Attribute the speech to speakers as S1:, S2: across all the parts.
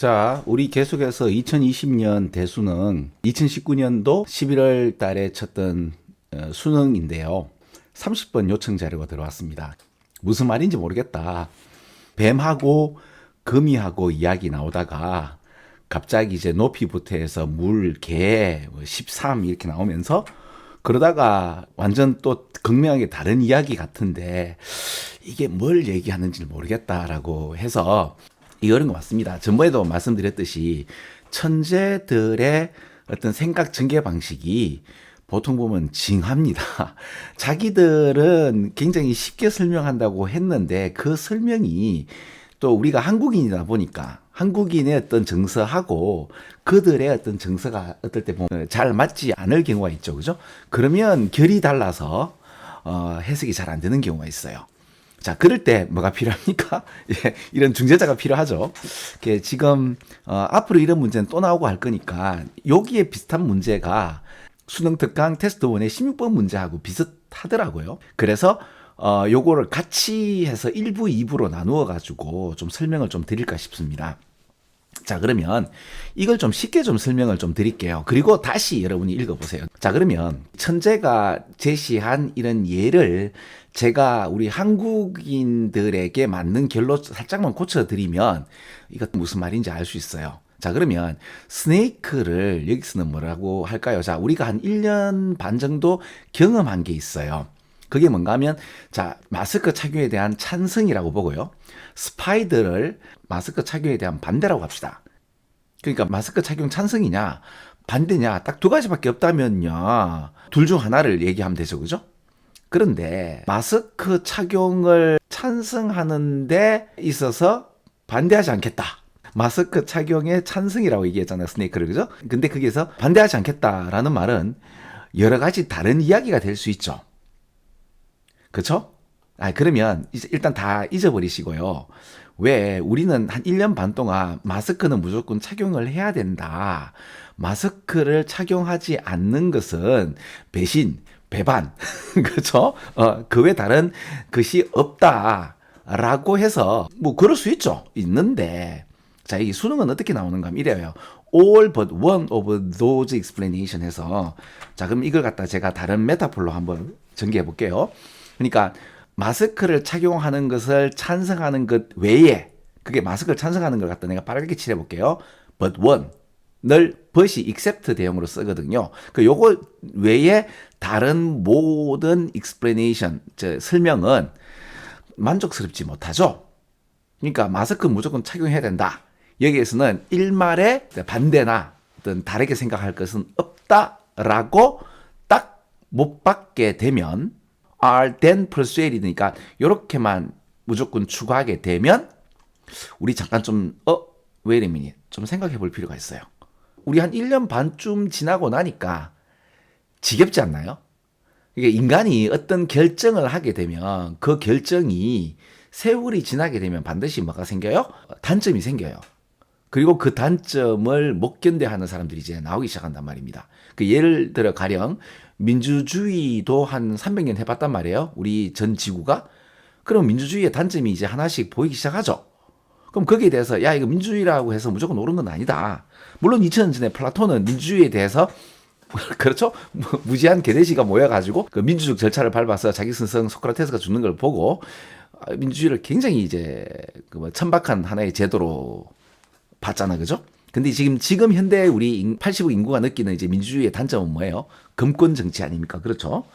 S1: 자, 우리 계속해서 2020년 대수능 2019년도 11월 달에 쳤던 수능인데요. 30번 요청 자료가 들어왔습니다. 무슨 말인지 모르겠다. 뱀하고 거미하고 이야기 나오다가 갑자기 이제 높이부터 해서 물, 개, 13 이렇게 나오면서 그러다가 완전 또 극명하게 다른 이야기 같은데 이게 뭘 얘기하는지 모르겠다라고 해서 이런 것 같습니다. 전번에도 말씀드렸듯이 천재들의 어떤 생각 전개 방식이 보통 보면 징합니다. 자기들은 굉장히 쉽게 설명한다고 했는데 그 설명이 또 우리가 한국인이다 보니까 한국인의 어떤 정서하고 그들의 어떤 정서가 어떨 때 보면 잘 맞지 않을 경우가 있죠. 그죠? 그러면 결이 달라서 해석이 잘 안 되는 경우가 있어요. 자, 그럴 때 뭐가 필요합니까? 예, 이런 중재자가 필요하죠. 지금 앞으로 이런 문제는 또 나오고 할 거니까 여기에 비슷한 문제가 수능 특강 테스트 1의 16번 문제하고 비슷하더라고요. 그래서 요거를 같이 해서 1부, 2부로 나누어 가지고 좀 설명을 좀 드릴까 싶습니다. 자, 그러면 이걸 좀 쉽게 좀 설명을 좀 드릴게요. 그리고 다시 여러분이 읽어보세요. 자, 그러면 천재가 제시한 이런 예를 제가 우리 한국인들에게 맞는 결로 살짝만 고쳐드리면 이것 무슨 말인지 알 수 있어요. 자, 그러면 스네이크를 여기서는 뭐라고 할까요? 자, 우리가 한 1년 반 정도 경험한 게 있어요. 그게 뭔가 하면, 자, 마스크 착용에 대한 찬성이라고 보고요. 스파이더를 마스크 착용에 대한 반대라고 합시다. 그러니까 마스크 착용 찬성이냐, 반대냐, 딱 두 가지밖에 없다면요. 둘 중 하나를 얘기하면 되죠. 그죠? 그런데 마스크 착용을 찬성하는 데 있어서 반대하지 않겠다. 마스크 착용에 찬성이라고 얘기했잖아요. 스네이크를. 그죠? 근데 거기에서 반대하지 않겠다라는 말은 여러 가지 다른 이야기가 될 수 있죠. 그렇죠? 그러면 일단 다 잊어버리시고요. 왜 우리는 한 1년 반 동안 마스크는 무조건 착용을 해야 된다. 마스크를 착용하지 않는 것은 배신, 배반, 그렇죠? 그 외 다른 것이 없다라고 해서 뭐 그럴 수 있죠. 있는데 자, 이 수능은 어떻게 나오는가 하면 이래요. All but one of those explanation 해서 자, 그럼 이걸 갖다 제가 다른 메타폴로 한번 전개해 볼게요. 그러니까 마스크를 착용하는 것을 찬성하는 것 외에 그게 마스크를 찬성하는 걸 갖다 내가 빠르게 칠해 볼게요. But one 늘 but이 except 대형으로 쓰거든요. 요거 외에 다른 모든 explanation, 설명은 만족스럽지 못하죠. 그러니까 마스크 무조건 착용해야 된다. 여기에서는 일말의 반대나 어떤 다르게 생각할 것은 없다라고 딱 못 받게 되면 are then persuaded니까 이렇게만 무조건 추구하게 되면 우리 잠깐 좀 wait a minute 좀 생각해 볼 필요가 있어요. 우리 한 1년 반쯤 지나고 나니까 지겹지 않나요? 이게 인간이 어떤 결정을 하게 되면 그 결정이 세월이 지나게 되면 반드시 뭐가 생겨요? 단점이 생겨요. 그리고 그 단점을 못 견뎌하는 사람들이 이제 나오기 시작한단 말입니다. 예를 들어 가령 민주주의도 한 300년 해봤단 말이에요. 우리 전 지구가. 그럼 민주주의의 단점이 이제 하나씩 보이기 시작하죠. 그럼 거기에 대해서 야, 이거 민주주의라고 해서 무조건 옳은 건 아니다. 물론 2000년 전에 플라톤은 민주주의에 대해서 그렇죠? 무지한 개돼지가 모여가지고 그 민주적 절차를 밟아서 자기 스승 소크라테스가 죽는 걸 보고 민주주의를 굉장히 이제 천박한 하나의 제도로 봤잖아, 그죠? 근데 지금 현대 우리 80억 인구가 느끼는 이제 민주주의의 단점은 뭐예요? 금권 정치 아닙니까? 그렇죠?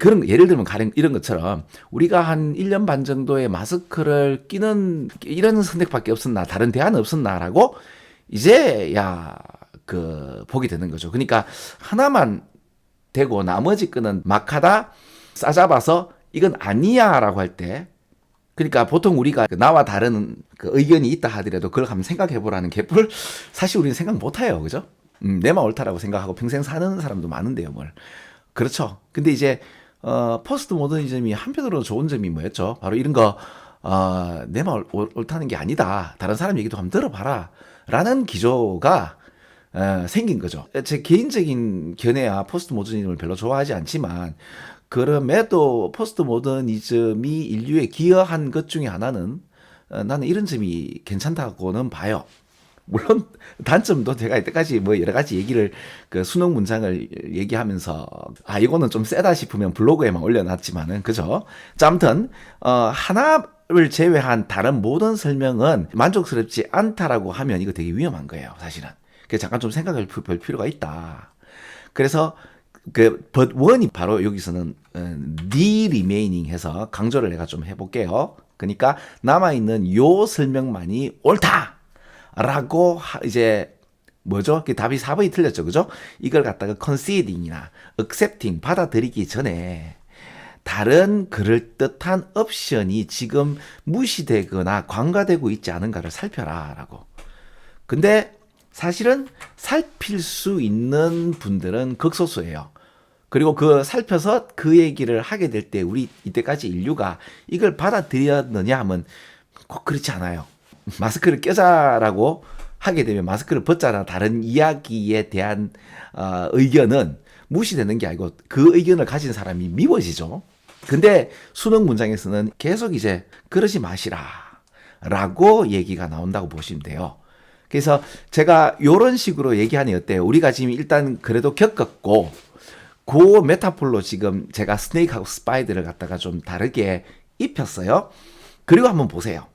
S1: 그런 예를 들면 가령 이런 것처럼 우리가 한 1년 반 정도의 마스크를 끼는 이런 선택밖에 없었나, 다른 대안은 없었나라고 이제 보게 되는 거죠. 그러니까 하나만 되고 나머지 거는 막하다 싸잡아서 이건 아니야라고 할 때. 그러니까 보통 우리가 나와 다른 의견이 있다 하더라도 그걸 한번 생각해 보라는 개뿔 사실 우리는 생각 못 해요. 그죠? 내만 옳다라고 생각하고 평생 사는 사람도 많은데요, 뭘. 그렇죠. 근데 이제 포스트 모더니즘이 한편으로 좋은 점이 뭐였죠? 바로 이런 거 내만 옳다는 게 아니다. 다른 사람 얘기도 한번 들어봐라. 라는 기조가 생긴 거죠. 제 개인적인 견해야 포스트 모더니즘을 별로 좋아하지 않지만 그럼에도 포스트 모더니즘이 인류에 기여한 것 중에 하나는 나는 이런 점이 괜찮다고는 봐요. 물론 단점도 제가 이때까지 뭐 여러 가지 얘기를 그 수능 문장을 얘기하면서 이거는 좀 세다 싶으면 블로그에만 올려놨지만은 그죠? 자, 아무튼 하나를 제외한 다른 모든 설명은 만족스럽지 않다라고 하면 이거 되게 위험한 거예요, 사실은. 그래서 잠깐 좀 생각을 볼 필요가 있다. 그래서 그 but one이 바로 여기서는 the remaining 해서 강조를 내가 좀 해볼게요. 그러니까 남아있는 요 설명만이 옳다라고 이제 뭐죠? 그 답이 4번이 틀렸죠, 그죠? 이걸 갖다가 conceding이나 accepting 받아들이기 전에 다른 그럴듯한 옵션이 지금 무시되거나 관가되고 있지 않은가를 살펴라라고. 근데 사실은 살필 수 있는 분들은 극소수예요. 그리고 그 살펴서 그 얘기를 하게 될 때 우리 이때까지 인류가 이걸 받아들였느냐 하면 꼭 그렇지 않아요. 마스크를 껴자라고 하게 되면 마스크를 벗자라 다른 이야기에 대한 의견은 무시되는 게 아니고 그 의견을 가진 사람이 미워지죠. 근데 수능 문장에서는 계속 이제 그러지 마시라 라고 얘기가 나온다고 보시면 돼요. 그래서 제가 이런 식으로 얘기하니 어때요? 우리가 지금 일단 그래도 겪었고 그 메타폴로 지금 제가 스네이크하고 스파이더를 갖다가 좀 다르게 입혔어요. 그리고 한번 보세요.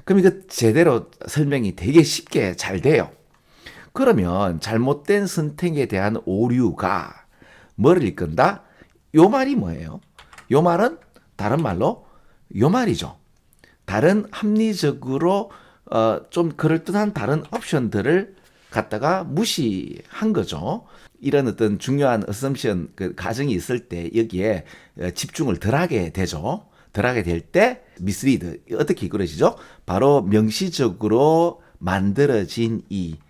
S1: 그럼 이거 제대로 설명이 되게 쉽게 잘 돼요. 그러면 잘못된 선택에 대한 오류가 뭐를 이끈다? 요 말이 뭐예요? 요 말은 다른 말로 요 말이죠. 다른 합리적으로 좀 그럴듯한 다른 옵션들을 갖다가 무시한 거죠. 이런 어떤 중요한 어썸션 그 가정이 있을 때 여기에 집중을 덜 하게 되죠. 덜 하게 될 때 미스리드 어떻게 이끌어지죠? 바로 명시적으로 만들어진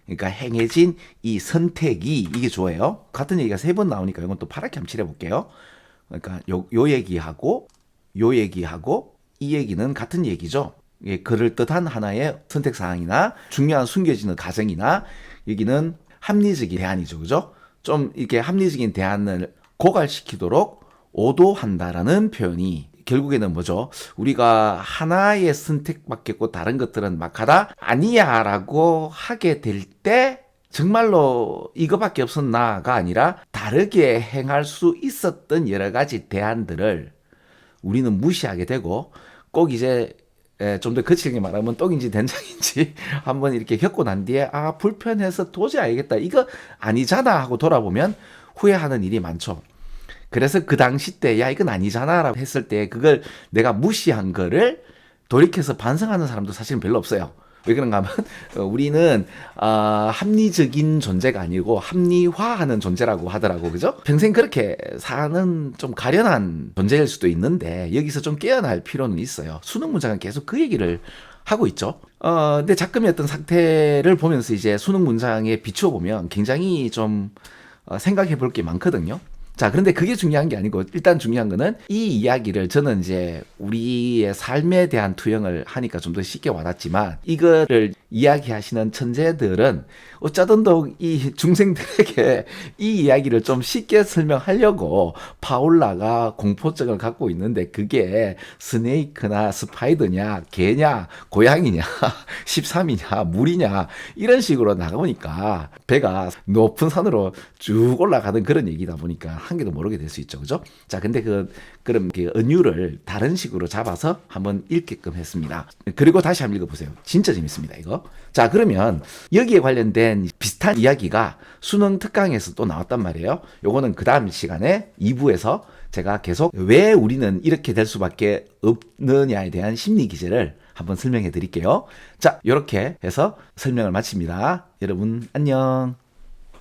S1: 그러니까 행해진 이 선택이 이게 좋아요. 같은 얘기가 3번 나오니까 이건 또 파랗게 한번 칠해볼게요. 그러니까 요 얘기하고 요 얘기하고 이 얘기는 같은 얘기죠. 그럴듯한 하나의 선택 사항이나 중요한 숨겨지는 가정이나 여기는 합리적인 대안이죠. 그죠? 좀 이렇게 합리적인 대안을 고갈시키도록 오도한다라는 표현이 결국에는 뭐죠? 우리가 하나의 선택밖에 없고 다른 것들은 막하다? 아니야 라고 하게 될 때 정말로 이거밖에 없었나가 아니라 다르게 행할 수 있었던 여러 가지 대안들을 우리는 무시하게 되고 꼭 이제 좀 더 거칠게 말하면 떡인지 된장인지 한번 이렇게 겪고 난 뒤에 불편해서 도저히 알겠다 이거 아니잖아 하고 돌아보면 후회하는 일이 많죠. 그래서 그 당시 때 야 이건 아니잖아 라고 했을 때 그걸 내가 무시한 거를 돌이켜서 반성하는 사람도 사실은 별로 없어요. 왜 그런가 하면 우리는 합리적인 존재가 아니고 합리화하는 존재라고 하더라고. 그죠? 평생 그렇게 사는 좀 가련한 존재일 수도 있는데 여기서 좀 깨어날 필요는 있어요. 수능 문장은 계속 그 얘기를 하고 있죠. 근데 작금의 어떤 상태를 보면서 이제 수능 문장에 비추어 보면 굉장히 좀 생각해 볼 게 많거든요. 자, 그런데 그게 중요한 게 아니고 일단 중요한 거는 이 이야기를 저는 이제 우리의 삶에 대한 투영을 하니까 좀 더 쉽게 와닿지만 이거를 이야기하시는 천재들은 어쩌든 더욱 이 중생들에게 이 이야기를 좀 쉽게 설명하려고 파울라가 공포증을 갖고 있는데 그게 스네이크나 스파이더냐 개냐 고양이냐 13이냐 물이냐 이런 식으로 나가보니까 배가 높은 산으로 쭉 올라가는 그런 얘기다 보니까 한 개도 모르게 될 수 있죠. 그죠? 자, 근데 그럼 그 은유를 다른 식으로 잡아서 한번 읽게끔 했습니다. 그리고 다시 한번 읽어보세요. 진짜 재밌습니다, 이거. 자, 그러면 여기에 관련된 비슷한 이야기가 수능 특강에서 또 나왔단 말이에요. 요거는 그 다음 시간에 2부에서 제가 계속 왜 우리는 이렇게 될 수밖에 없느냐에 대한 심리 기제를 한번 설명해 드릴게요. 자, 이렇게 해서 설명을 마칩니다. 여러분, 안녕.